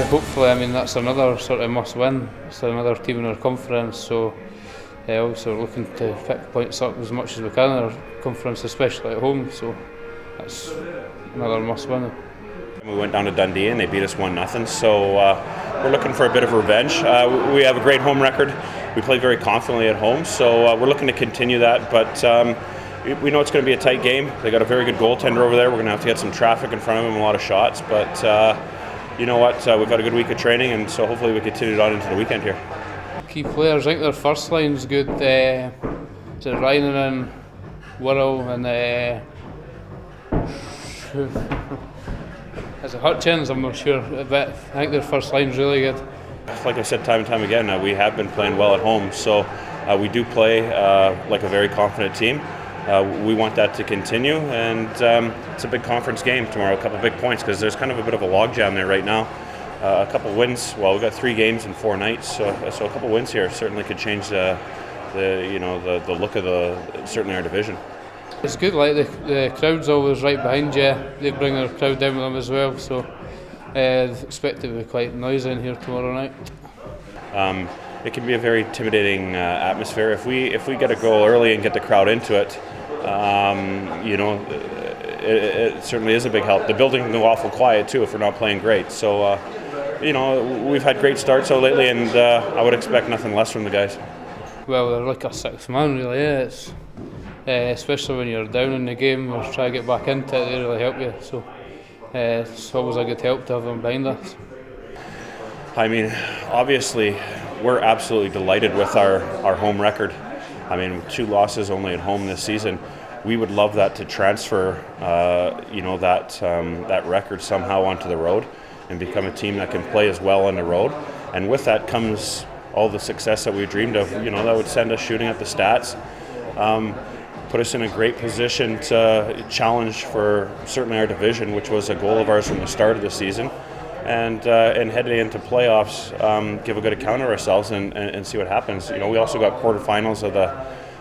Hopefully, I mean, that's another sort of must-win. It's another team in our conference, so obviously we're looking to pick points up as much as we can in our conference, especially at home. So that's another must-win. We went down to Dundee and they beat us 1-0, so we're looking for a bit of revenge. We have a great home record. We play very confidently at home, so we're looking to continue that. But we know it's going to be a tight game. They got a very good goaltender over there. We're going to have to get some traffic in front of him, a lot of shots. But you know what? We've had a good week of training, and so hopefully we continue it on into the weekend here. Key players, I think their first line's good. So Ryan and Wirral and is it Hutchins? I'm not sure, but I think their first line's really good. Like I said time and time again, we have been playing well at home, so we do play like a very confident team. We want that to continue, and it's a big conference game tomorrow, a couple of big points, because there's kind of a bit of a logjam there right now. A couple of wins, well, we've got 3 games in 4 nights, so a couple of wins here certainly could change the look of certainly our division. It's good, like the crowd's always right behind you. They bring their crowd down with them as well, so expect it to be quite noisy in here tomorrow night. It can be a very intimidating atmosphere. If we get a goal early and get the crowd into it, it certainly is a big help. The building can go awful quiet too if we're not playing great. So, we've had great starts lately, and I would expect nothing less from the guys. Well, they're like a 6th man, really. Yeah, it's especially when you're down in the game or try to get back into it. They really help you. So it's always a good help to have them behind us. I mean, obviously, we're absolutely delighted with our home record. I mean, 2 losses only at home this season. We would love that to transfer, that record somehow onto the road and become a team that can play as well on the road. And with that comes all the success that we dreamed of. That would send us shooting at the stats, put us in a great position to challenge for certainly our division, which was a goal of ours from the start of the season. And heading into playoffs, give a good account of ourselves and see what happens. We also got quarterfinals of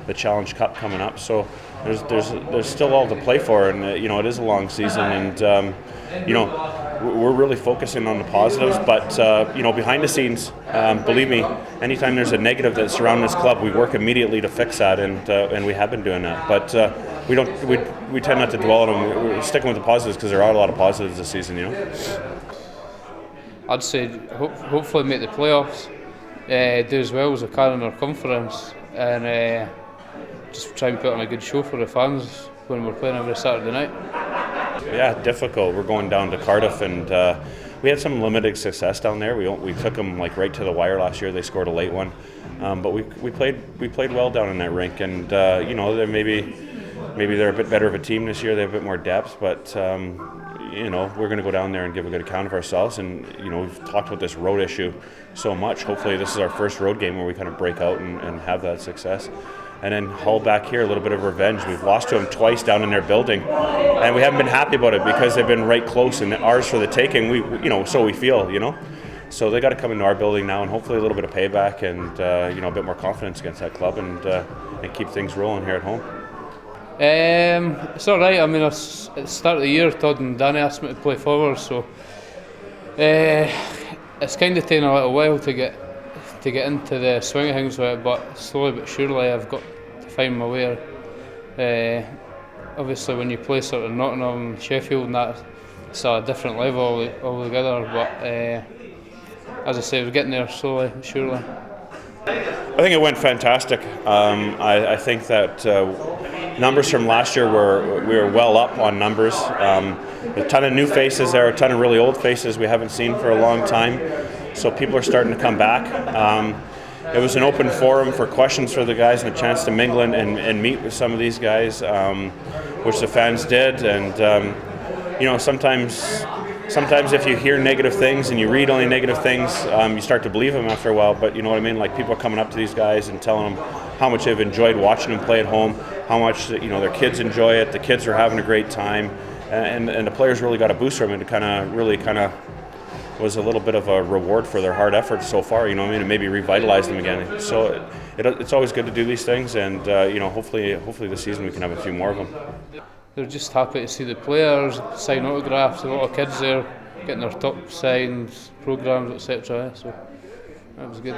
the Challenge Cup coming up, so there's still all to play for, and it is a long season, and we're really focusing on the positives. But behind the scenes, believe me, anytime there's a negative that surrounds this club, we work immediately to fix that, and we have been doing that. But we tend not to dwell on them. We're sticking with the positives because there are a lot of positives this season. I'd say hopefully make the playoffs, do as well as we can in our conference, and just try and put on a good show for the fans when we're playing every Saturday night. Yeah, difficult. We're going down to Cardiff, and we had some limited success down there. We took them right to the wire last year. They scored a late one, but we played well down in that rink, and they're maybe they're a bit better of a team this year. They have a bit more depth, but we're going to go down there and give a good account of ourselves. And we've talked about this road issue so much. Hopefully this is our first road game where we kind of break out and have that success. And then Hull back here, a little bit of revenge. We've lost to them twice down in their building, and we haven't been happy about it because they've been right close and ours for the taking. So we feel, So they got to come into our building now, and hopefully a little bit of payback and a bit more confidence against that club, and keep things rolling here at home. It's all right. I mean, at the start of the year, Todd and Danny asked me to play forward, so it's kind of taken a little while to get into the swing of things with it, but slowly but surely I've got to find my way. Obviously, when you play sort of Nottingham, Sheffield, and that, it's a different level altogether. But as I say, we're getting there slowly but surely. I think it went fantastic. I think that numbers from last year we were well up on numbers. A ton of new faces there, a ton of really old faces we haven't seen for a long time. So people are starting to come back. It was an open forum for questions for the guys and a chance to mingle and meet with some of these guys, which the fans did. And sometimes if you hear negative things and you read only negative things, you start to believe them after a while. But you know what I mean? Like, people are coming up to these guys and telling them how much they've enjoyed watching them play at home, how much their kids enjoy it. The kids are having a great time, and the players really got a boost from it. It kind of was a little bit of a reward for their hard efforts so far. And maybe revitalize them again. So it's always good to do these things, and hopefully this season we can have a few more of them. They're just happy to see the players, sign autographs, a lot of kids there. getting our top signs, programmes, etc. So that was good.